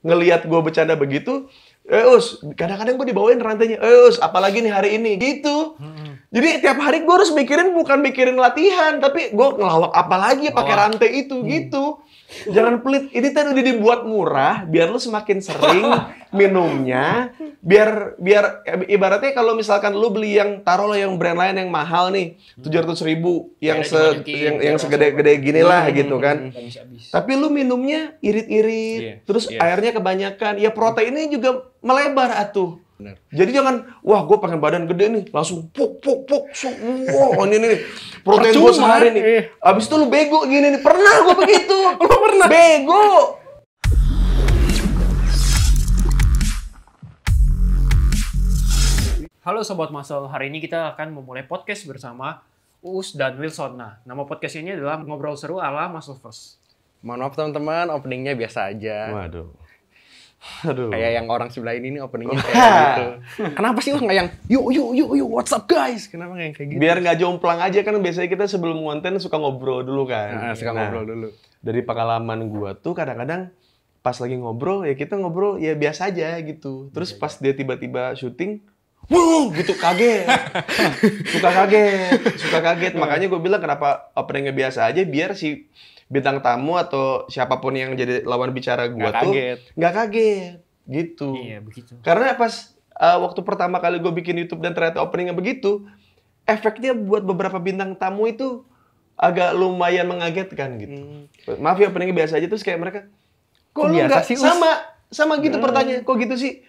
ngelihat gue bercanda begitu, Us, kadang-kadang gue dibawain rantainya, Us, apalagi nih hari ini, gitu. Jadi tiap hari gue harus bukan mikirin latihan, tapi gue ngelawak apalagi pakai rantai itu, gitu. Jangan pelit, ini kan udah dibuat murah, biar lu semakin sering minumnya, biar ibaratnya kalau misalkan lu beli yang taruhlah yang brand lain yang mahal nih, 700.000 yang segede-gede gini lah gitu kan. Tapi lu minumnya irit-irit, terus airnya kebanyakan, ya proteinnya juga melebar atuh. Bener. Jadi jangan, wah gue pengen badan gede nih, langsung puk, wah ini nih, protein gue sehari nih. Abis itu lu bego gini nih, pernah gue begitu. Lu pernah? Bego. Halo Sobat Muscle, hari ini kita akan memulai podcast bersama Uus dan Wilson. Nah, nama podcast ini adalah Ngobrol Seru ala Muscle First. Mohon maaf teman-teman, openingnya biasa aja. Waduh. Aduh. Kayak yang orang sebelah ini nih openingnya kayak gitu. Kenapa sih nggak yang yuk what's up guys? Kenapa nggak yang kayak gitu? Biar nggak jomplang aja kan, biasanya kita sebelum konten suka ngobrol dulu kan. Ngobrol dulu. Dari pengalaman gua tuh kadang-kadang pas lagi ngobrol ya kita ngobrol ya biasa aja gitu. Terus pas dia tiba-tiba syuting, wuh gitu kaget. suka kaget. Makanya gue bilang kenapa openingnya biasa aja, biar si bintang tamu atau siapapun yang jadi lawan bicara gue tuh nggak kaget gitu. Iya begitu. Karena pas waktu pertama kali gue bikin YouTube dan ternyata openingnya begitu, efeknya buat beberapa bintang tamu itu agak lumayan mengagetkan gitu. Maaf ya, openingnya biasa aja, terus kayak mereka kok lu nggak sama gitu pertanyaan, kok gitu sih?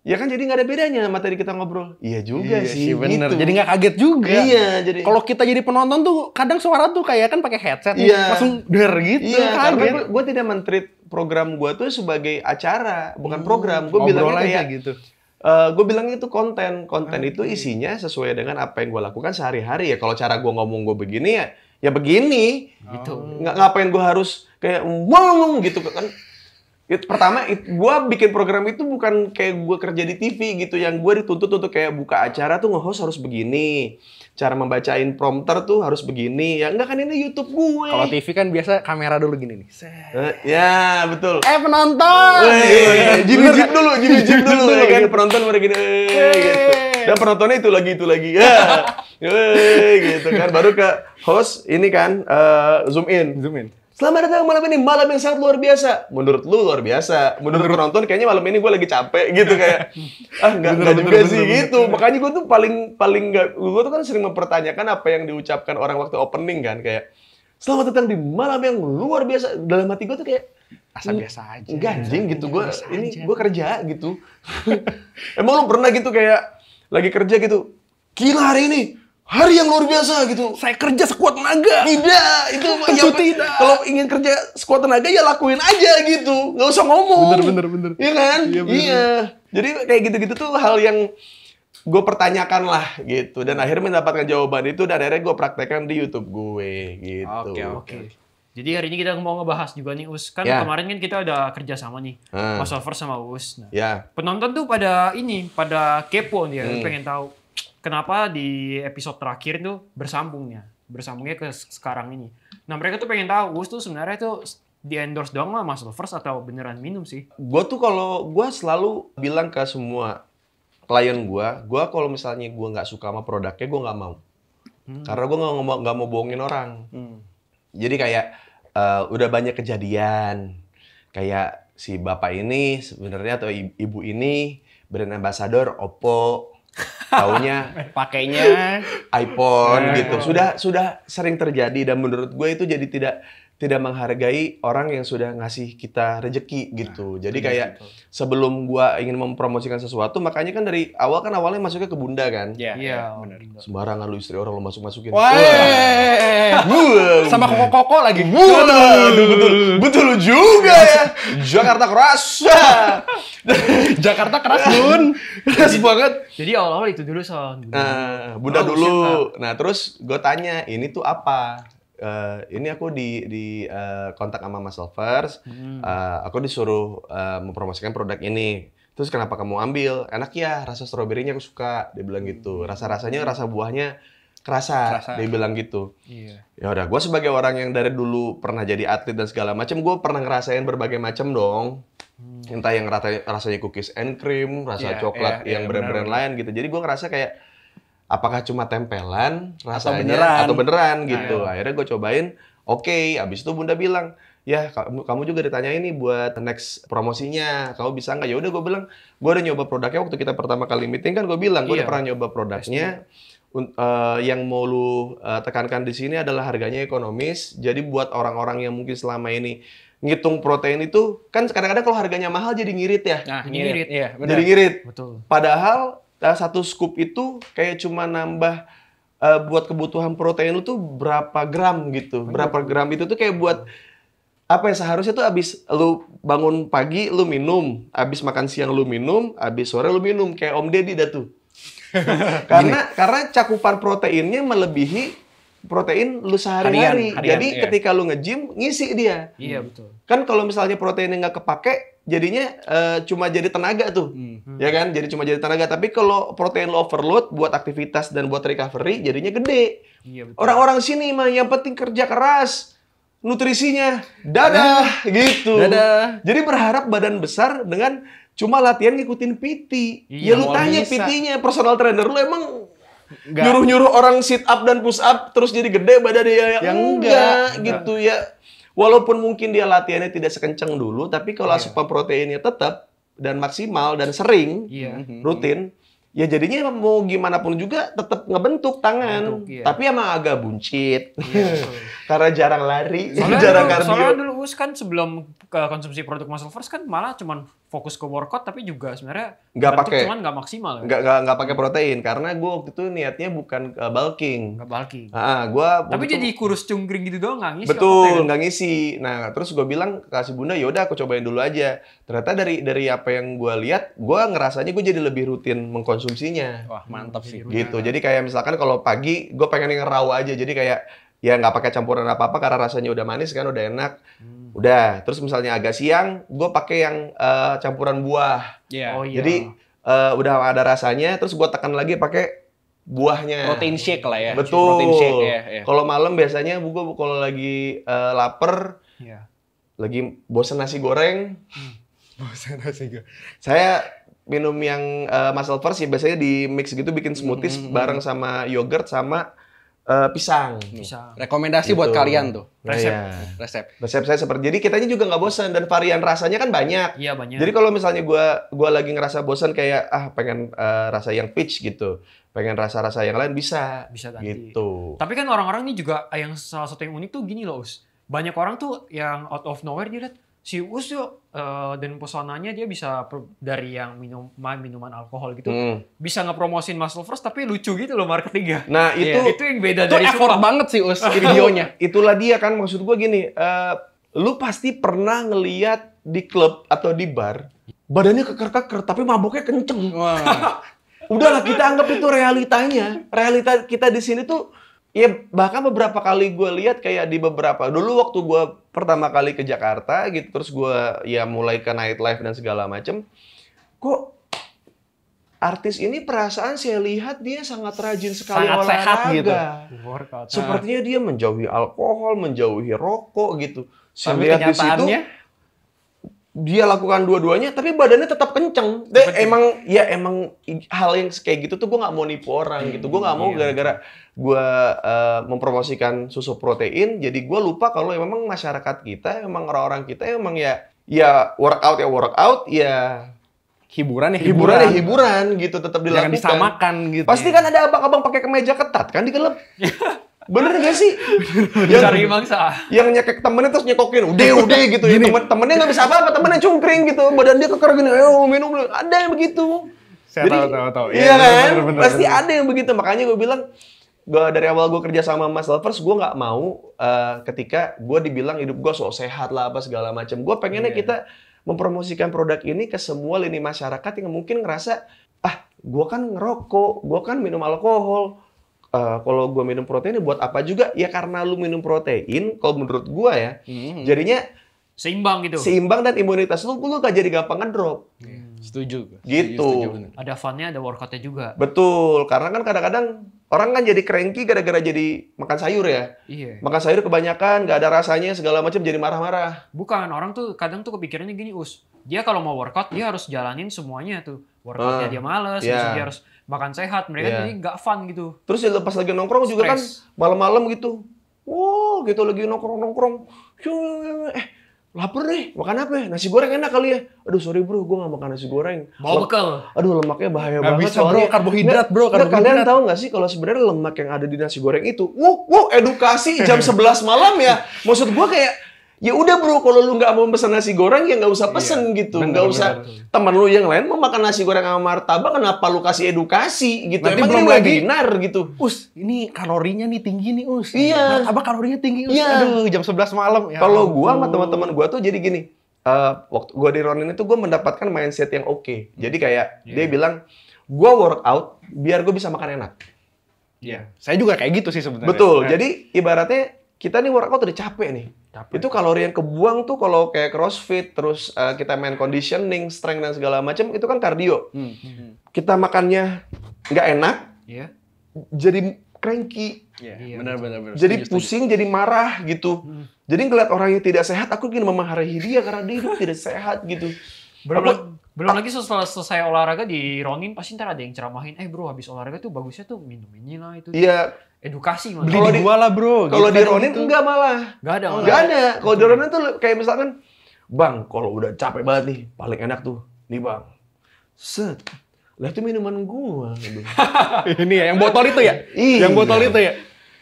Ya kan jadi nggak ada bedanya sama tadi kita ngobrol. Iya juga sih, bener. gitu. Jadi nggak kaget juga. Iya, jadi kalau kita jadi penonton tuh kadang suara tuh kayak kan pakai headset langsung der gitu. Iya, karena gue tidak men-treat program gue tuh sebagai acara, bukan program. Gue bilangnya kayak gitu. Gue bilangnya itu konten itu isinya sesuai dengan apa yang gue lakukan sehari-hari ya. Kalau cara gue ngomong gue begini ya begini. Gitu. Ngapain gue harus kayak ngomong gitu kan? Pertama, gue bikin program itu bukan kayak gue kerja di TV gitu, yang gue dituntut untuk kayak buka acara tuh nge-host harus begini, cara membacain prompter tuh harus begini. Ya enggak kan, ini YouTube gue. Kalau TV kan biasa kamera dulu gini nih. Ya betul. Penonton. Jimmy-jim dulu ya kan, penonton baru gini. Gitu. Dan penontonnya itu lagi ya. Gitu kan, baru ke host ini kan zoom in. Selamat datang malam ini, malam yang sangat luar biasa. Menurut lu luar biasa. Menurut penonton kayaknya malam ini gue lagi capek gitu kayak. Enggak juga sih gitu. Makanya gue tuh paling enggak, gue tuh kan sering mempertanyakan apa yang diucapkan orang waktu opening kan, kayak selamat datang di malam yang luar biasa. Dalam hati gue tuh kayak asal biasa aja. Enggak anjing gitu, gue kerja gitu. Emang lu pernah gitu kayak lagi kerja gitu, gila hari ini hari yang luar biasa gitu. Saya kerja sekuat tenaga. Tidak, itu tentu tidak. Kalau ingin kerja sekuat tenaga ya lakuin aja gitu. Nggak usah ngomong. Bener. Iya kan? Iya. Jadi kayak gitu-gitu tuh hal yang gue pertanyakan lah gitu. Dan akhirnya mendapatkan jawaban itu dan akhirnya gue praktekkan di YouTube gue gitu. Oke. Jadi hari ini kita mau ngebahas juga nih Us. Kan kemarin kan kita udah kerja sama nih. Muscle First sama Us. Nah, penonton tuh pada kepo dia. Pengen tahu kenapa di episode terakhir itu bersambungnya ke sekarang ini. Nah mereka tuh pengen tahu, Us tuh sebenarnya tuh di endorse doang lah Muscle First atau beneran minum sih? Gue selalu bilang ke semua klien gue kalau misalnya gue nggak suka sama produknya, gue nggak mau. Karena gue nggak mau bohongin orang. Jadi kayak udah banyak kejadian, kayak si bapak ini sebenarnya atau ibu ini brand ambassador Oppo. Taunya pakainya iPhone gitu. Sudah sering terjadi dan menurut gue itu jadi tidak menghargai orang yang sudah ngasih kita rezeki gitu. Jadi kayak sebelum gue ingin mempromosikan sesuatu, makanya kan dari awalnya masuknya ke Bunda kan. Iya, benar. Sembarangan lu istri orang lu masukin. Sama koko lagi. Betul juga ya. Jakarta keras. Jakarta keras, Bun. Keras banget. Jadi awal-awal itu dulu Son. Bunda dulu. Nah, terus gue tanya, ini tuh apa? Ini aku di kontak sama Muscle First. Aku disuruh mempromosikan produk ini. Terus kenapa kamu ambil? Enak ya, rasa stroberinya aku suka. Dia bilang gitu. Rasa-rasanya, rasa buahnya kerasa. Dia bilang gitu. Iya. Ya udah, gue sebagai orang yang dari dulu pernah jadi atlet dan segala macam, gue pernah ngerasain berbagai macam dong. Entah yang rasanya cookies and cream, rasa coklat yang brand-brand lain gitu. Jadi gue ngerasa kayak apakah cuma tempelan rasanya atau beneran gitu. Akhirnya gue cobain, oke. Abis itu Bunda bilang, ya kamu juga ditanya ini buat next promosinya, kamu bisa nggak? Ya udah gue bilang, gue udah nyoba produknya waktu kita pertama kali meeting kan gue bilang, gue udah pernah nyoba produknya. Yang mau lu tekankan di sini adalah harganya ekonomis. Jadi buat orang-orang yang mungkin selama ini ngitung protein itu kan kadang-kadang kalau harganya mahal jadi ngirit ya. Nah, ngirit. Iya, benar. Jadi ngirit. Betul. Padahal satu scoop itu kayak cuma nambah buat kebutuhan protein lu tuh berapa gram gitu. Berapa gram itu tuh kayak buat apa ya, seharusnya tuh abis lu bangun pagi lu minum, abis makan siang lu minum, abis sore lu minum kayak Om Deddy dah tuh. karena cakupan proteinnya melebihi protein lu sehari-hari. Jadi ketika lu nge-gym, ngisi dia. Iya, betul. Kan kalau misalnya proteinnya nggak kepake, jadinya cuma jadi tenaga tuh. Ya kan? Jadi cuma jadi tenaga. Tapi kalau protein lu overload buat aktivitas dan buat recovery, jadinya gede. Iya, betul. Orang-orang sini mah yang penting kerja keras. Nutrisinya, dadah, gitu. Dadah. Jadi berharap badan besar dengan cuma latihan ngikutin PT. Ya lu tanya PT-nya, personal trainer lu emang nyuruh-nyuruh orang sit up dan push up terus jadi gede badan dia yang enggak gitu ya. Walaupun mungkin dia latihannya tidak sekencang dulu, tapi kalau asupan proteinnya tetap dan maksimal dan sering, rutin, ya jadinya mau gimana pun juga tetap ngebentuk tangan. Tapi emang agak buncit. Karena jarang lari, jarang kardio. Soalnya dulu Us kan sebelum konsumsi produk Muscle First kan malah cuman fokus ke workout, tapi juga sebenarnya nggak pakai, cuman nggak maksimal. Nggak pakai protein karena gue waktu itu niatnya bukan bulking. Nggak bulking. Tapi jadi kurus cungkring gitu doang, nggak ngisi. Betul, nggak ngisi. Nah terus gue bilang kasih Bunda, yaudah aku cobain dulu aja. Ternyata dari apa yang gue lihat, gue ngerasanya gue jadi lebih rutin mengkonsumsinya. Wah mantap sih. Gitu. Jadi kayak misalkan kalau pagi gue pengen yang raw aja, jadi kayak ya nggak pakai campuran apa-apa karena rasanya udah manis kan, udah enak. Udah, terus misalnya agak siang, gue pakai yang campuran buah. Jadi udah ada rasanya, terus gue tekan lagi pakai buahnya. Protein shake lah ya. Betul. Protein shake ya. Kalau malam biasanya gue kalau lagi lapar, lagi bosan nasi goreng, saya minum yang Muscle First ya biasanya di mix gitu, bikin smoothies bareng sama yogurt sama pisang. Rekomendasi buat kalian tuh. Resep saya seperti, jadi kitanya juga nggak bosan dan varian rasanya kan banyak. Iya, banyak. Jadi kalau misalnya gua lagi ngerasa bosan kayak pengen rasa yang peach gitu, pengen rasa yang lain bisa ganti. Gitu. Tapi kan orang-orang ini juga yang salah satu yang unik tuh gini loh, Us. Banyak orang tuh yang out of nowhere dia lihat si Us yuk dan pesonanya dia bisa dari yang minuman alkohol gitu bisa ngepromosin Muscle First tapi lucu gitu loh marketingnya. Nah itu yang beda itu dari effort banget sih Us videonya. Itulah dia kan, maksud gue gini, lu pasti pernah ngeliat di klub atau di bar badannya keker-keker tapi maboknya kenceng. Udahlah kita anggap itu realitanya. Realita kita di sini tuh ya, bahkan beberapa kali gue lihat kayak di beberapa, dulu waktu gue pertama kali ke Jakarta gitu, terus gue ya mulai ke nightlife dan segala macem, kok artis ini perasaan saya lihat dia sangat rajin sekali olahraga, sehat gitu. Sepertinya dia menjauhi alkohol, menjauhi rokok gitu. Saya lihat di situ dia lakukan dua-duanya, tapi badannya tetap kenceng. Emang hal yang kayak gitu tuh gue nggak mau nipu orang gitu. Gue nggak mau gara-gara gue mempromosikan susu protein, jadi gue lupa kalau memang masyarakat kita, memang orang-orang kita emang ya workout ya hiburan gitu, tetap dilakukan. Jangan disamakan gitu. Pasti kan ada abang-abang pakai kemeja ketat kan di klub. Bener gak sih? Cari mangsa. Yang nyekek temennya terus nyekokin, udah gitu. Temennya nggak bisa apa-apa, temennya cungkring gitu, badan dia keker gini, ayo minum dulu. Ada yang begitu. Saya tahu. Iya kan? Pasti ada yang begitu. Makanya gue bilang, dari awal gue kerja sama Muscle First, gue nggak mau ketika gue dibilang hidup gue sok sehat lah apa segala macam. Gue pengennya kita mempromosikan produk ini ke semua lini masyarakat yang mungkin ngerasa, gue kan ngerokok, gue kan minum alkohol. Kalau gue minum protein buat apa juga? Ya karena lu minum protein, kalau menurut gue ya, jadinya seimbang gitu. Seimbang dan imunitas lu gak jadi gampang ngedrop. Setuju. Gitu. Setuju, ada fun-nya, ada workout-nya juga. Betul, karena kan kadang-kadang orang kan jadi cranky gara-gara jadi makan sayur ya. Iya. Makan sayur kebanyakan, gak ada rasanya segala macam, jadi marah-marah. Bukan, orang tuh kadang tuh kepikirannya gini, Us. dia kalau mau workout dia harus jalanin semuanya tuh. Workoutnya dia males, dia harus makan sehat. Mereka jadi nggak fun gitu. Terus ya pas lagi nongkrong juga kan malam-malam gitu. Wow, gitu lagi nongkrong. Lapar nih, makan apa ya? Nasi goreng enak kali ya? Aduh sorry bro, gue gak makan nasi goreng. Bawa bekal. Aduh lemaknya bahaya banget. Bisa bro, karbohidrat bro. Kalian tahu gak sih kalau sebenarnya lemak yang ada di nasi goreng itu, edukasi jam 11 malam ya. Maksud gue kayak, ya udah bro, kalau lu nggak mau pesan nasi goreng ya nggak usah pesen gitu, nggak usah teman lu yang lain mau makan nasi goreng sama martabak, kenapa lu kasih edukasi gitu? Nanti emang belum ini lagi webinar gitu. Ini kalorinya nih tinggi nih Iya. Martabak kalorinya tinggi Iya. Aduh jam 11 malam. Ya, kalau gua sama teman-teman gua tuh jadi gini, waktu gua di Ronin itu gua mendapatkan mindset yang oke. Jadi kayak dia bilang, gua workout biar gua bisa makan enak. Iya. Saya juga kayak gitu sih sebenarnya. Betul. Jadi ibaratnya kita nih workout udah capek nih. Itu kalori yang kebuang tuh kalau kayak crossfit, terus kita main conditioning, strength dan segala macam itu kan kardio. Kita makannya nggak enak, jadi cranky. Benar. Jadi pusing, jadi marah gitu. Jadi ngeliat orang yang tidak sehat, aku ingin memarahi dia karena dia hidup tidak sehat gitu. Belum lagi setelah selesai olahraga di Ronin pasti ntar ada yang ceramahin, bro habis olahraga tuh bagusnya tuh minum ini lah itu. Iya. Edukasi malah. Beli di gua lah bro. Kalau di Ronin enggak malah. Enggak ada. Enggak ada. Kalau di Ronin tuh kayak misalkan, bang, kalau udah capek banget nih, paling enak tuh, nih bang. Set. Lah itu minuman gua. Ini ya, yang botol itu ya? Iya. Yang botol itu ya?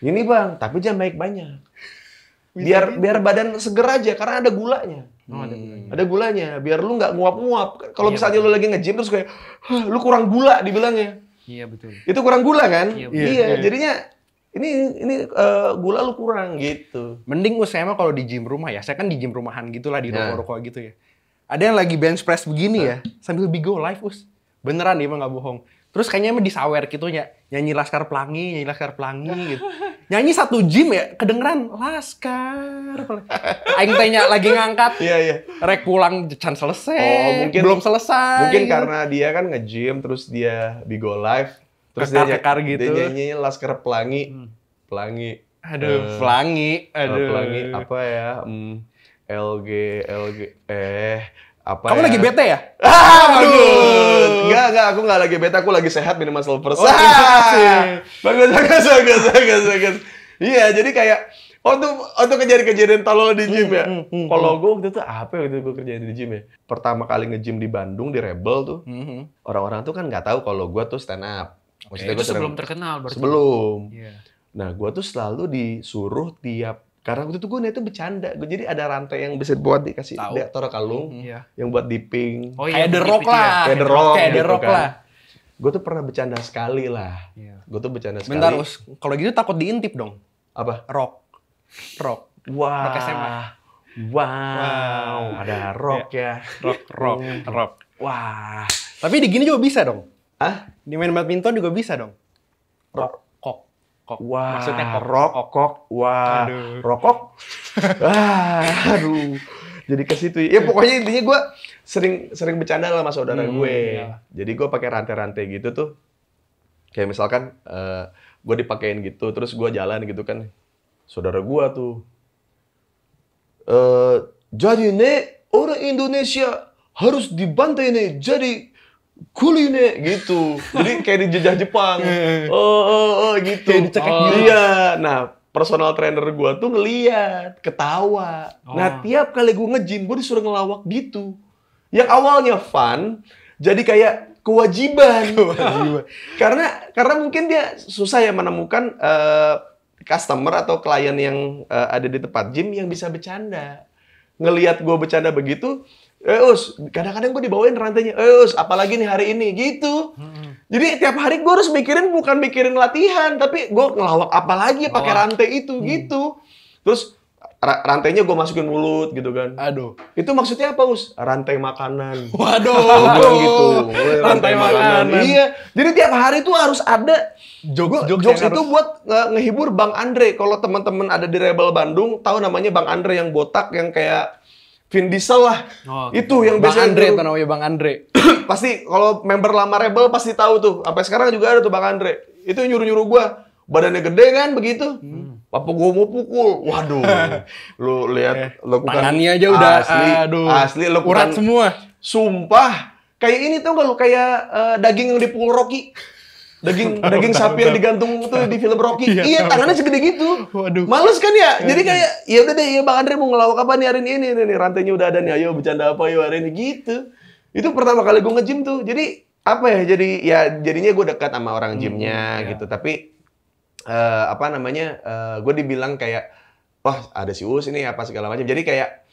Ini bang, tapi jangan banyak. Biar badan seger aja, karena ada gulanya. Ada gulanya, biar lu nggak nguap-nguap. Kalau misalnya lu lagi nge-gym terus kayak, lu kurang gula dibilangnya. Iya betul. Itu kurang gula kan? Iya. Jadinya ini gula lu kurang gitu. Mending saya mah kalau di gym rumah ya. Saya kan di gym rumahan gitulah di ruko-ruko gitu ya. Ada yang lagi bench press begini ya, sambil Bigo live beneran dia mah nggak bohong. Terus kayaknya emang disawer gitu ya, nyanyi Laskar Pelangi gitu. Nyanyi satu gym ya, kedengeran Laskar. Aing tanya lagi ngangkat. Iya. Rek pulang can selesai. Oh, mungkin belum selesai. Mungkin karena dia kan nge-gym terus dia Bigo live. Terus kekar gitu. Dia nyanyi Laskar Pelangi. Pelangi. Pelangi. Pelangi apa ya? LG apa kamu ya? lagi bete ya? Bagus. Enggak, aku enggak lagi bete, aku lagi sehat minum Silver. Bagus. Iya, jadi kayak untuk kejadian tolol di gym ya. Kalau gue waktu itu apa waktu itu gue kerjain di gym ya? Pertama kali nge-gym di Bandung di Rebel tuh. Orang-orang tuh kan nggak tahu kalau gue tuh stand up. Maksudnya itu sebelum terkenal berarti. Sebelum. Nah, gue tuh selalu disuruh karena waktu itu gue niatnya bercanda. Jadi ada rantai yang bisa buat dikasih taruh kalung, yang buat dipping. Kayak The Rock lah. Kayak The Rock lah. Gue tuh pernah bercanda sekali lah. Gue tuh bercanda sekali. Bentar, kalau gitu takut diintip dong. Apa? Rock. Wah. Rock SMA. Wow. Ada rock ya. Rock. Wah. Tapi di gini juga bisa dong. Di main badminton juga bisa dong. Rock. Wah, maksudnya rokok. Wah, rokok. Aduh. Jadi ke situ. Ya pokoknya intinya gue sering bercanda lah sama saudara gue. Jadi gue pakai rantai-rantai gitu tuh. Kayak misalkan gue dipakein gitu, terus gue jalan gitu kan. Saudara gue tuh. Jadi nih orang Indonesia harus dibantai nih. Jadi kuliner gitu. Jadi kayak di jejak Jepang. Gitu. Kayak dicekek gitu. Iya. Nah, personal trainer gue tuh ngeliat, ketawa. Nah, tiap kali gue nge-gym, gue disuruh ngelawak gitu. Yang awalnya fun, jadi kayak kewajiban. Karena mungkin dia susah ya menemukan customer atau klien yang ada di tempat gym yang bisa bercanda. Ngeliat gue bercanda begitu, kadang-kadang gue dibawain rantainya, apalagi nih hari ini, gitu. Jadi tiap hari gue harus bukan mikirin latihan, tapi gue ngelawak apalagi pakai rantai itu, gitu. Terus rantainya gue masukin mulut, gitu kan. Aduh. Itu maksudnya apa, Rantai makanan. Waduh. Gue bilang gitu. Rantai makanan. Iya. Jadi tiap hari tuh harus ada jokes itu buat ngehibur Bang Andre. Kalau teman-teman ada di Rebel Bandung, tahu namanya Bang Andre yang botak, yang kayak Vin Diesel lah. Itu yang Bang biasanya Andre itu namanya Bang Andre. Pasti kalau member lama Rebel pasti tahu tuh. Sampai sekarang juga ada tuh Bang Andre. Itu nyuruh-nyuruh gua. Badannya gede kan begitu. Apa gue mau pukul? Waduh, lu lihat lekukan tangannya aja udah asli lekukan urat semua. Sumpah, kayak ini tuh nggak lu kayak daging yang dipukul Rocky. Daging sapi yang digantung tuh di film Rocky. Iya, tangannya segede gitu. Waduh. Males kan ya? Jadi kayak ya udah deh, ya Bang Andre mau ngelawak apa nih hari ini? Nih rantainya udah ada nih. Ayo bercanda apa yuk hari ini gitu. Itu pertama kali gue nge-gym tuh. Jadi apa ya? Jadinya gue dekat sama orang gymnya gitu. Tapi gue dibilang kayak, wah ada si Us ini apa segala macam. Jadi kayak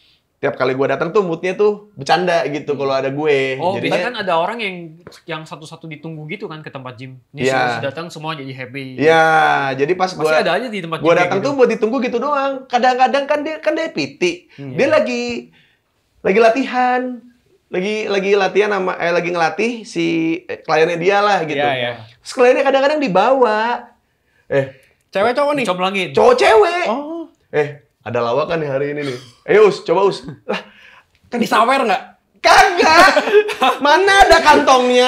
tiap kali gue datang tuh moodnya tuh bercanda gitu kalau ada gue. Oh, biasanya kan ada orang yang satu-satu ditunggu gitu kan ke tempat gym. Nih si Us datang semua jadi happy. Iya, jadi pas gue ada aja di tempat gue datang tuh buat ditunggu gitu doang. Kadang-kadang kan dia PT. Dia lagi latihan. Lagi latihan sama lagi ngelatih si kliennya dia lah gitu. Terus kliennya kadang-kadang dibawa. Cewek cowok nih? Comblangin. Cowok cewek. Oh. Ada lawakan nih hari ini nih. Ayo Us, coba Us. Lah, kan disawer nggak? Kagak. Mana ada kantongnya?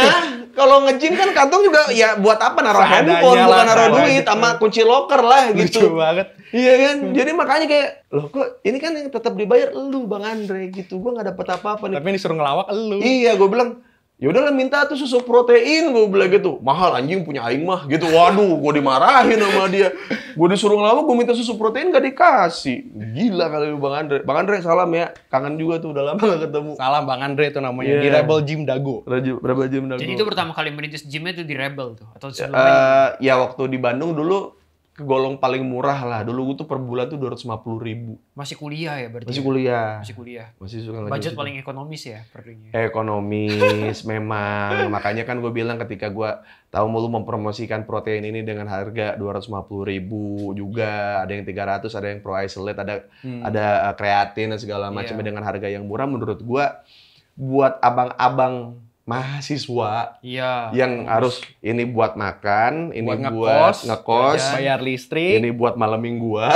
Kalau nge-gym kan kantong juga ya buat apa? Naruh handphone, bukan naruh duit sama kunci loker lah gitu. Lucu banget. Iya kan? Jadi makanya kayak, loh kok ini kan yang tetap dibayar lu Bang Andre gitu. Gua nggak dapet apa-apa nih. Tapi yang disuruh ngelawak elu. Iya, gue bilang, ya udahlah minta tuh susu protein, gue bilang gitu. Mahal anjing punya aing mah gitu. Waduh, gue dimarahin sama dia. Gue disuruh ngelawak, gue minta susu protein gak dikasih. Gila kali lu Bang Andre. Bang Andre salam ya. Kangen juga tuh, udah lama gak ketemu. Salam Bang Andre itu namanya. Di Rebel Gym Dago. Rebel Gym Dago. Jadi itu pertama kali merintis gymnya tuh di Rebel tuh? Atau sebelumnya? Ya waktu di Bandung dulu, kegolong paling murah lah. Dulu gue tuh per bulan tuh 250.000. Masih kuliah ya berarti? Masih kuliah. Masih suka budget paling ekonomis ya per ringnya? Ekonomis memang. Makanya kan gue bilang ketika gue tahu mau lu mempromosikan protein ini dengan harga 250.000 juga. Ada yang 300, ada yang pro isolate, ada kreatin dan segala macamnya dengan harga yang murah. Menurut gue buat abang-abang mahasiswa yang harus ini buat makan, ini buat ngekos, bayar listrik, ini buat malam mingguan,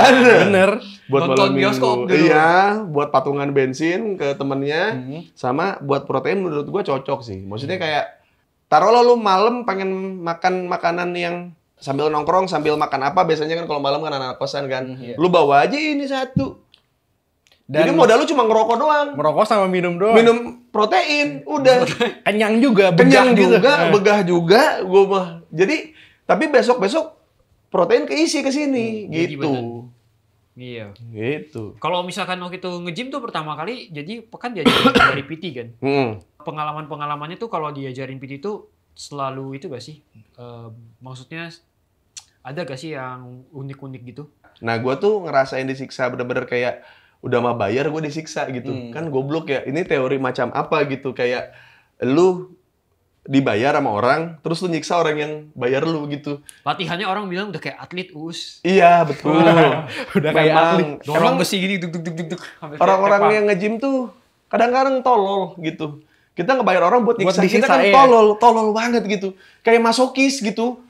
bener, buat malam minggu, iya, buat patungan bensin ke temennya, sama buat protein menurut gua cocok sih. Maksudnya kayak taruhlah lu malam pengen makan makanan yang sambil nongkrong sambil makan apa, biasanya kan kalau malam kan anak kosan kan, lu bawa aja ini satu. Dan jadi modal lu cuma ngerokok doang. Merokok sama minum doang. Minum protein, udah. Kenyang juga, begah juga, gua mah. Jadi, tapi besok-besok protein keisi ke sini, gitu. Iya. Gitu. Kalau misalkan waktu itu nge-gym tuh pertama kali, jadi kan diajarin dari PT kan? Pengalaman-pengalamannya tuh kalau diajarin PT tuh selalu itu gak sih? Maksudnya ada gak sih yang unik-unik gitu? Nah, gua tuh ngerasain disiksa bener-bener kayak udah mah bayar gue disiksa gitu. Kan goblok ya. Ini teori macam apa gitu. Kayak lu dibayar sama orang, terus lu nyiksa orang yang bayar lu gitu. Latihannya orang bilang udah kayak atlet Us. Iya, betul. Udah kayak atlet. Dorong besi gini, duk. Orang-orang yang nge-gym tuh kadang-kadang tolol gitu. Kita ngebayar orang buat nyiksa, kita kan tolol banget gitu. Kayak masokis gitu.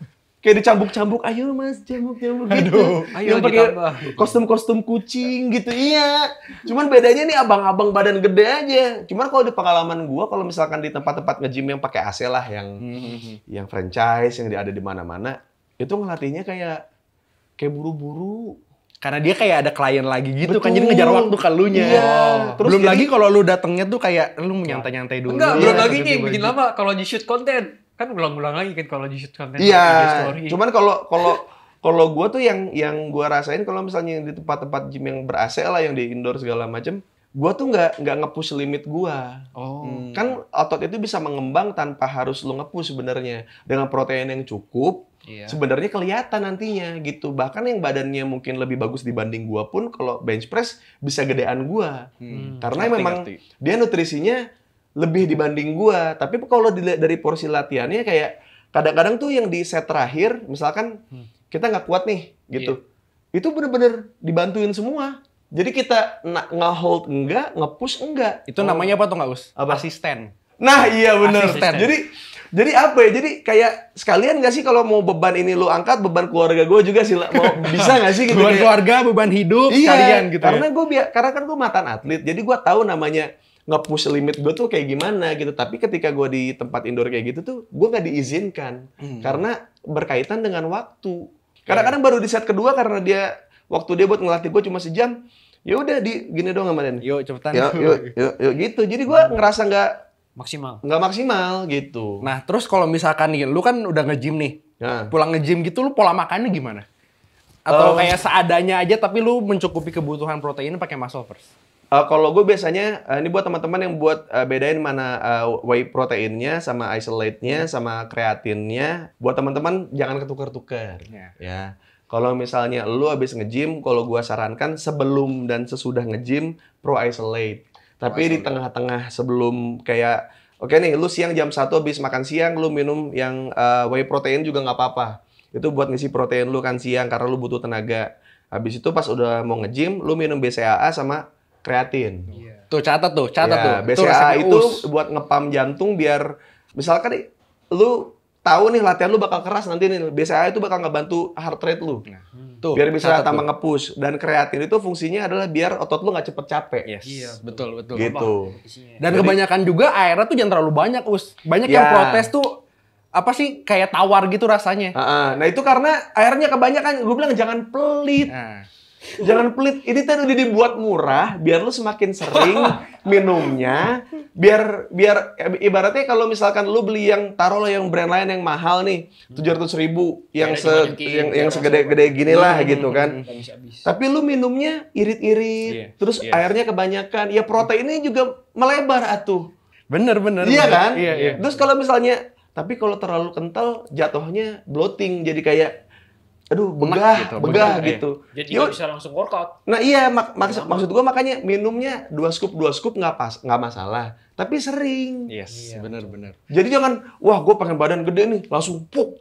Kayak dicambuk-cambuk, ayo mas, cambuk-cambuk gitu. Ayo yang pakai kostum-kostum kucing gitu, iya. Cuman bedanya nih abang-abang badan gede aja. Cuman kalau di pengalaman gua, kalau misalkan di tempat-tempat nge-gym yang pakai AC lah, yang franchise, yang ada di mana-mana, itu ngelatihnya kayak buru-buru. Karena dia kayak ada klien lagi gitu. Betul. Kan, jadi ngejar waktu ke elunya. Iya. Terus belum lagi kalau lu datengnya tuh kayak lu nyantai-nyantai dulu. Enggak, belum lagi nih bikin lama kalau di shoot konten. Kan ulang-ulang lagi kan kalau di shoot konten. Iya. Cuman kalau gue tuh yang gue rasain kalau misalnya di tempat-tempat gym yang ber-AC lah, yang di indoor segala macem, gue tuh nggak nge-push limit gue. Kan otot itu bisa mengembang tanpa harus lu nge-push sebenarnya. Dengan protein yang cukup, sebenarnya kelihatan nantinya gitu. Bahkan yang badannya mungkin lebih bagus dibanding gue pun kalau bench press bisa gedean gue. Karena memang dia nutrisinya lebih dibanding gua, tapi kalau dilihat dari porsi latihannya kayak kadang-kadang tuh yang di set terakhir, misalkan kita nggak kuat nih, gitu, itu bener-bener dibantuin semua. Jadi kita nge-hold enggak, nge-push enggak. Itu namanya apa tuh nggak Us? Apa? Asisten. Nah iya bener. Asisten. Jadi apa ya? Jadi kayak sekalian nggak sih kalau mau beban ini lu angkat, beban keluarga gue juga sih mau bisa nggak sih? Gitu, beban keluarga, beban hidup, sekalian gitu. Karena kan gue mantan atlet, jadi gue tahu namanya nge-push limit gue tuh kayak gimana gitu. Tapi ketika gue di tempat indoor kayak gitu tuh, gue nggak diizinkan. Karena berkaitan dengan waktu. Kadang-kadang baru di set kedua karena dia waktu dia buat ngelatih gue cuma sejam, ya udah gini doang sama Dan. Yuk cepetan. Yuk gitu. Jadi gue ngerasa nggak maksimal gitu. Nah terus kalau misalkan nih, lu kan udah nge-gym nih, pulang nge-gym gitu lu pola makannya gimana? Atau kayak seadanya aja tapi lu mencukupi kebutuhan protein pakai muscle first? Kalau gue biasanya, ini buat teman-teman yang buat bedain mana whey proteinnya sama isolate-nya sama kreatinnya. Buat teman-teman jangan ketukar-tukar. Ya. Kalau misalnya lu habis nge-gym, kalau gue sarankan sebelum dan sesudah nge-gym pro isolate. Tapi di tengah-tengah sebelum kayak, oke nih, lu siang jam 1 habis makan siang, lu minum yang whey protein juga nggak apa-apa. Itu buat ngisi protein lu kan siang karena lu butuh tenaga. Habis itu pas udah mau nge-gym, lu minum BCAA sama kreatin. Tuh catat tuh. BCAA itu buat ngepam jantung biar misalkan lu tahu nih latihan lu bakal keras nanti nih. BCAA itu bakal ngebantu heart rate lu. Tuh, biar bisa tambah nge-push. Dan kreatin itu fungsinya adalah biar otot lu nggak cepet capek. Iya, betul. Gitu. Dan kebanyakan juga airnya tuh jangan terlalu banyak, Banyak yang protes tuh apa sih kayak tawar gitu rasanya. Nah itu karena airnya kebanyakan. Gue bilang jangan pelit. Jangan pelit. Ini kan udah dibuat murah biar lu semakin sering minumnya. Biar ibaratnya kalau misalkan lu beli yang taruhlah yang brand lain yang mahal nih 700.000 yang segede-gede gini lah gitu kan. Tapi lu minumnya irit-irit. Terus airnya kebanyakan. Ya proteinnya juga melebar atuh. Bener. Iya kan? Iya. Terus kalau misalnya tapi kalau terlalu kental jatuhnya bloating jadi kayak aduh begah gitu. Jadi nggak bisa langsung workout. Nah iya maksud gua makanya minumnya 2 scoop nggak masalah. Tapi sering. Yes, bener. Jadi jangan wah gua pengen badan gede nih langsung puk.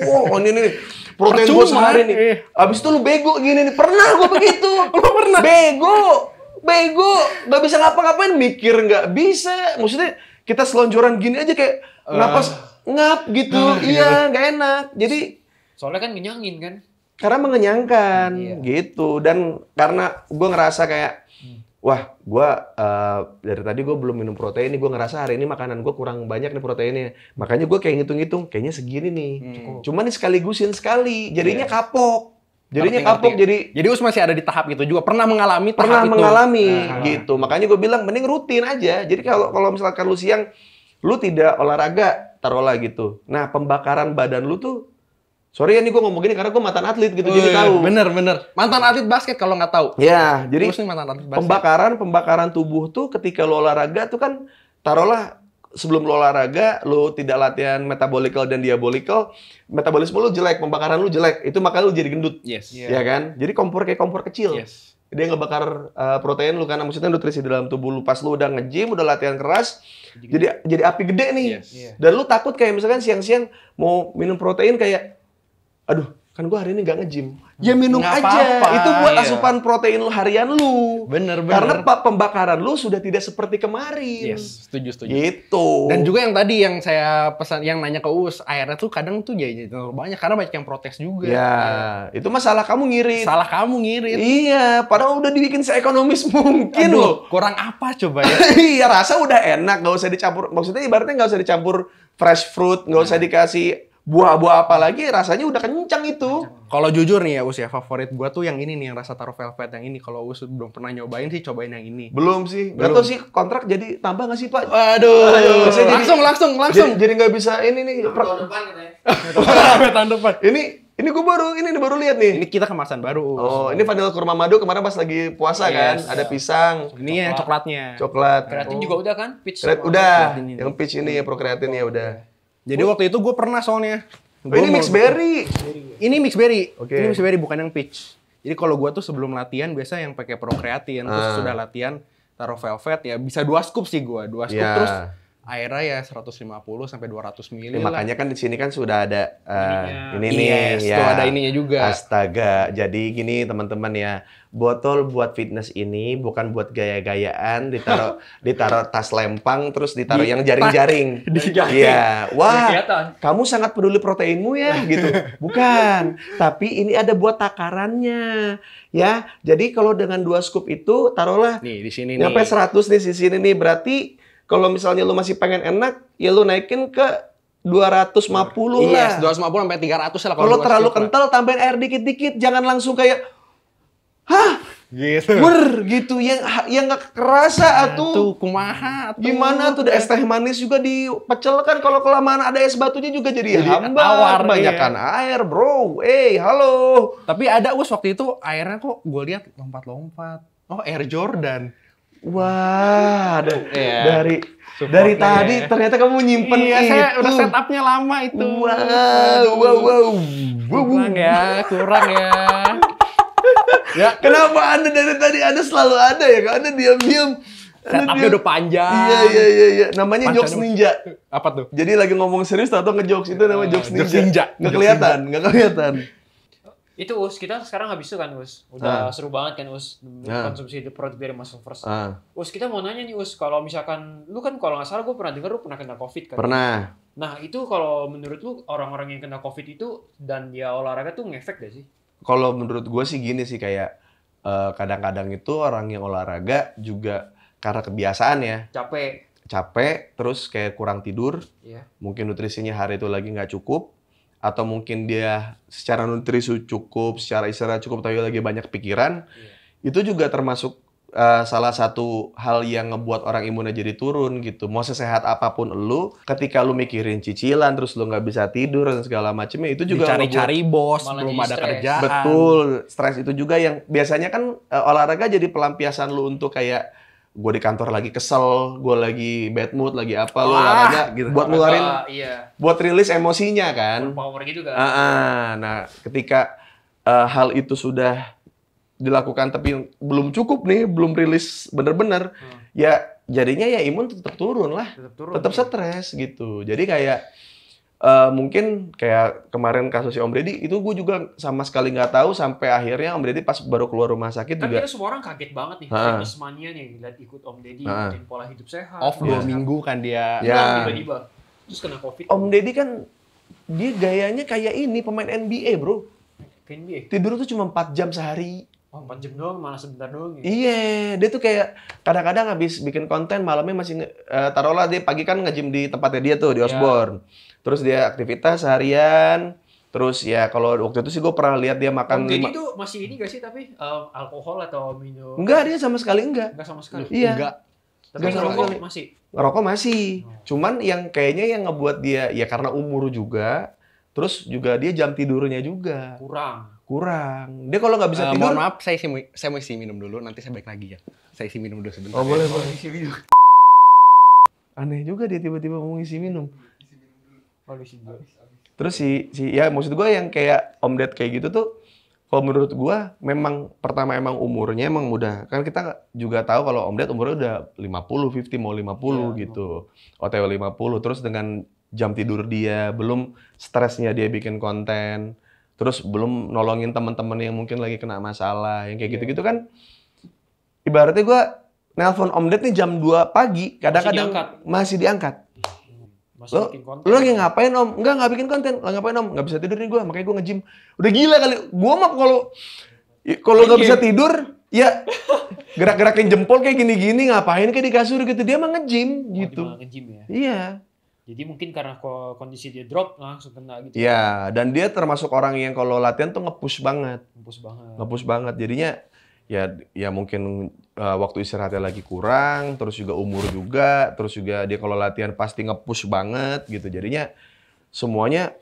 Wah ini nih protein gua sehari nih. Abis itu lu bego gini nih. Pernah gua begitu. Lu pernah? Bego. Nggak bisa ngapa-ngapain mikir nggak bisa. Maksudnya kita selonjoran gini aja kayak napas ngap gitu. Iya nggak enak. Jadi soalnya kan ngenyangin kan? Karena mengenyangkan gitu. Dan karena gue ngerasa kayak, wah gue dari tadi gue belum minum protein nih. Gue ngerasa hari ini makanan gue kurang banyak nih proteinnya. Makanya gue kayak ngitung-ngitung, kayaknya segini nih. Cuman nih sekaligusin sekali. Jadinya kapok. Jadi Us masih ada di tahap itu juga. Pernah mengalami gitu. Makanya gue bilang mending rutin aja. Jadi kalau misalkan lu siang, lu tidak olahraga, taruhlah gitu. Nah pembakaran badan lu tuh sorry ya nih gue ngomong gini karena gue mantan atlet gitu, jadi tahu. Bener. Mantan atlet basket kalau nggak tahu. Ya, jadi mantan atlet basket. pembakaran tubuh tuh ketika lo olahraga tuh kan, taruhlah sebelum lo olahraga, lo tidak latihan metabolikal dan diabolikal, metabolisme lo jelek, pembakaran lo jelek, itu makanya lo jadi gendut. Yes. Ya kan? Jadi kayak kompor kecil. Yes. Dia ngebakar protein lu karena maksudnya nutrisi dalam tubuh lu pas lu udah nge-gym, udah latihan keras, jadi api gede nih. Dan lu takut kayak misalkan siang-siang mau minum protein kayak aduh, kan gua hari ini nggak nge-gym. Ya minum aja. Apa-apa. Itu buat asupan protein lu harian lu. Bener. Karena pembakaran lu sudah tidak seperti kemarin. Yes, setuju. Gitu. Dan juga yang tadi yang saya pesan, yang nanya ke Us, airnya tuh kadang tuh jadi terlalu banyak karena banyak yang protes juga. Ya, itu masalah kamu ngirit. Salah kamu ngirit. Iya, padahal udah dibikin seekonomis mungkin loh. Kurang apa coba ya? Iya, rasa udah enak, nggak usah dicampur. Maksudnya ibaratnya nggak usah dicampur fresh fruit, nggak usah dikasih buah-buah apa lagi, rasanya udah kencang itu. Kalau jujur nih ya Us ya, favorit gua tuh yang ini nih, yang rasa taruh velvet yang ini. Kalau Us belum pernah nyobain sih, cobain yang ini. Belum sih. Gak tau sih kontrak jadi tambah nggak sih Pak? Aduh. Langsung. Jadi nggak bisa ini nih. Tahun depan katanya. Tahun depan. Ini gue baru lihat nih. Ini kita kemasan baru. Oh, ini vanilla kurma madu kemarin pas lagi puasa kan, ada pisang. Ini yang coklatnya. Coklat. Kreatin juga udah kan? Peach. Udah. Yang peach ini ya, pro kreatin ya udah. Jadi waktu itu gue pernah soalnya. Ini mixed berry. Ini mixed berry. Okay. Ini mixed berry bukan yang peach. Jadi kalau gue tuh sebelum latihan biasa yang pakai pro kreatin, terus sudah latihan taruh velvet ya bisa 2 scoop sih gue. 2 scoop terus airnya ya 150 sampai 200 ml. Makanya kan di sini kan sudah ada ini nih ya. Tuh ada ininya juga. Astaga. Jadi gini teman-teman ya. Botol buat fitness ini bukan buat gaya-gayaan, ditaruh tas lempang terus ditaruh yang jaring-jaring. Iya. Wah, kamu sangat peduli proteinmu ya gitu. Bukan. Tapi ini ada buat takarannya. Ya. Jadi kalau dengan 2 scoop itu taruhlah nih di sini nyampe 100 nih di sini nih, berarti kalau misalnya lu masih pengen enak, ya lu naikin ke 250 lah. Yes, 250 sampai 300 lah. Kalau terlalu kental, tambahin air dikit-dikit. Jangan langsung kayak, hah? Gitu. Gitu yang nggak kerasa atuh. Tuh kumaha tuh. Gimana tuh es teh manis juga dipecel kan kalau kelamaan ada es batunya juga jadi hambar. Awar, kebanyakan air, bro. Halo. Tapi ada waktu itu airnya kok gue lihat lompat-lompat. Oh, Air Jordan. Wah, dari tadi ternyata kamu nyimpen iya, itu. saya udah setupnya lama itu. Wow. Kurang ya. Ya, kenapa Anda dari tadi Anda selalu ada ya? Anda diam-diam. Setupnya udah panjang. Iya. Namanya jokes ninja. Apa tuh? Jadi lagi ngomong serius atau ngejokes itu namanya jokes ninja. Nggak kelihatan. Itu Us, kita sekarang habis itu kan Us. Udah seru banget kan Us konsumsi produk dari Muscle First. Us, kita mau nanya nih Us, kalau misalkan lu kan kalau nggak salah gue pernah dengar lu pernah kena COVID kan? Pernah. Nah, itu kalau menurut lu orang-orang yang kena COVID itu dan dia olahraga tuh ngefek gak sih? Kalau menurut gue sih gini sih kayak kadang-kadang itu orang yang olahraga juga karena kebiasaan ya. Capek, terus kayak kurang tidur. Iya. Mungkin nutrisinya hari itu lagi nggak cukup. Atau mungkin dia secara nutrisi cukup, secara istirahat cukup, tapi lagi banyak pikiran. Iya. Itu juga termasuk salah satu hal yang ngebuat orang imunnya jadi turun gitu. Mau sesehat apapun lu, ketika lu mikirin cicilan, terus lu nggak bisa tidur dan segala macamnya, itu juga cari-cari bos, belum ada kerjaan. Betul, stres itu juga yang biasanya kan olahraga jadi pelampiasan lu untuk kayak gue di kantor lagi kesel, gue lagi bad mood, lagi apa, lu olahraga gitu. Buat ngeluarin, buat rilis emosinya kan. Power gitu kan. Nah, ketika hal itu sudah dilakukan tapi belum cukup nih, belum rilis bener-bener, ya jadinya ya imun tetap turun lah, tetap stres gitu. Jadi kayak mungkin kayak kemarin kasusnya Om Deddy itu gue juga sama sekali nggak tahu sampai akhirnya Om Deddy pas baru keluar rumah sakit kan juga. Kan semua orang kaget banget nih, fitness mania nih, lihat ikut Om Deddy, ikutin pola hidup sehat. Off 2 minggu kan dia. Ya. Tiba-tiba terus kena COVID. Om Deddy kan dia gayanya kayak ini pemain NBA bro. NBA. Tidur tuh cuma 4 jam sehari. 4 jam doang, malah sebentar doang ya? Iya, dia tuh kayak kadang-kadang habis bikin konten, malamnya masih, taruhlah dia pagi kan nge-gym di tempatnya dia tuh, di Osborne. Terus dia aktivitas seharian, terus ya kalau waktu itu sih gue pernah lihat dia makan... Jadi itu masih ini gak sih tapi alkohol atau minum? Enggak, dia sama sekali enggak. Enggak sama sekali? Iya. Enggak. Tapi ngerokok masih? Ngerokok masih. Cuman yang kayaknya yang ngebuat dia, ya karena umur juga, terus juga dia jam tidurnya juga. Kurang. Dia kalau nggak bisa tidur... Mohon maaf, saya mau isi minum dulu, nanti saya balik lagi ya. Saya isi minum dulu sebentar. Oh, boleh. Isi minum. Aneh juga dia tiba-tiba mau isi minum. Terus ya maksud gue yang kayak Om Ded kayak gitu tuh, kalau menurut gue memang pertama emang umurnya emang muda. Kan kita juga tahu kalau Om Ded umurnya udah 50 mau 50 gitu. OTW 50, terus dengan jam tidur dia, belum stresnya dia bikin konten. Terus belum nolongin teman-teman yang mungkin lagi kena masalah, yang kayak gitu-gitu kan. Ibaratnya gue nelpon Om Ded nih jam 2 pagi, kadang-kadang masih diangkat. Lu lagi ngapain Om? Nggak bikin konten. Lagi ngapain Om? Nggak bisa tidur nih gue, makanya gue nge-gym. Udah gila kali. Gue mah kalau nggak bisa tidur, ya gerak-gerakin jempol kayak gini-gini, ngapain kayak di kasur gitu. Dia mah nge-gym gitu. Nge-gym ya? Iya. Jadi mungkin karena kondisi dia drop langsung kena gitu. Iya, dan dia termasuk orang yang kalau latihan tuh nge-push banget. Nge-push banget. Jadinya ya mungkin waktu istirahatnya lagi kurang, terus juga umur juga, terus juga dia kalau latihan pasti nge-push banget gitu. Jadinya semuanya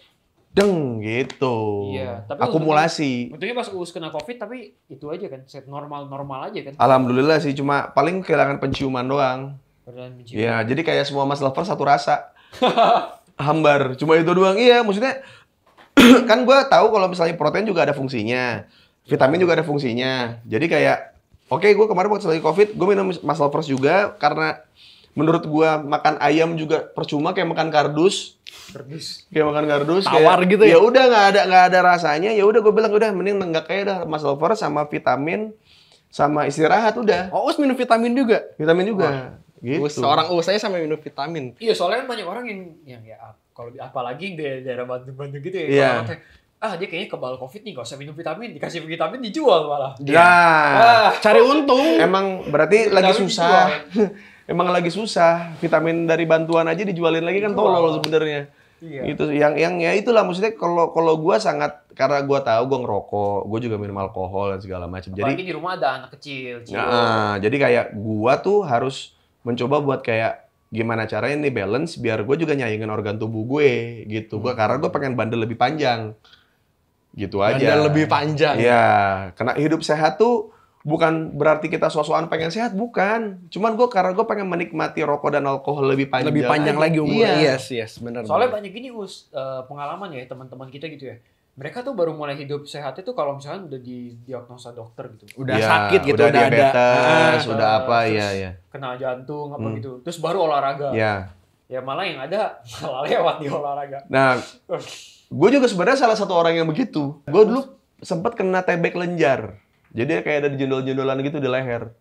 gitu. Iya, tapi akumulasi. Untungnya pas Uus kena COVID tapi itu aja kan, set normal aja kan. Alhamdulillah sih, cuma paling kehilangan penciuman doang. Iya, jadi kayak semua Mas Lover satu rasa. Hambar, cuma itu doang. Iya, maksudnya kan gue tahu kalau misalnya protein juga ada fungsinya, vitamin juga ada fungsinya. Jadi kayak, oke, gue kemarin waktu lagi COVID, gue minum Muscle First juga karena menurut gue makan ayam juga percuma kayak makan kardus. Kayak makan kardus. Tawar kayak, gitu ya? Ya udah nggak ada rasanya. Ya udah gue bilang udah mending nenggak kayak udah Muscle First sama vitamin sama istirahat udah. Oh, Us minum vitamin juga? Vitamin juga. Gitu. Seorang saya sampai minum vitamin. Iya, soalnya kan banyak orang yang ya kalau apalagi di daerah Bandung gitu ya. Iya. Dia kayaknya kebal COVID nih, gak usah minum vitamin, dikasih vitamin dijual malah. Ya, cari untung. Emang berarti lagi susah. Emang lagi susah. Vitamin dari bantuan aja dijualin lagi kan tolol sebenarnya. Iya. Gitu. Yang ya itulah maksudnya kalau gua sangat karena gue tahu gue ngerokok, gue juga minum alkohol dan segala macam. Apalagi di rumah ada anak kecil. Nah, jadi kayak gue tuh harus mencoba buat kayak gimana caranya nih balance biar gue juga nyaingin organ tubuh gue gitu. Karena gue pengen bandel lebih panjang. Gitu aja. Bandel lebih panjang. Iya, karena hidup sehat tuh bukan berarti kita so-soan pengen sehat, bukan. Cuman karena gue pengen menikmati rokok dan alkohol lebih panjang. Lebih panjang lagi umurnya. Iya. Yes, benar. Soalnya banyak gini pengalaman ya teman-teman kita gitu ya. Mereka tuh baru mulai hidup sehat itu kalau misalnya udah didiagnosa dokter gitu. Udah sakit gitu, udah diabetes, udah apa, ya. Kena jantung apa gitu. Terus baru olahraga. Iya. Ya malah yang ada malah lewat di olahraga. Nah, gue juga sebenarnya salah satu orang yang begitu. Gue dulu sempat kena TB kelenjar. Jadi kayak ada jendol-jendolan gitu di leher.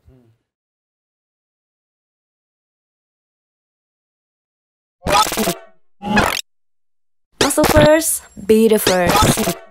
Muscle first, be the first.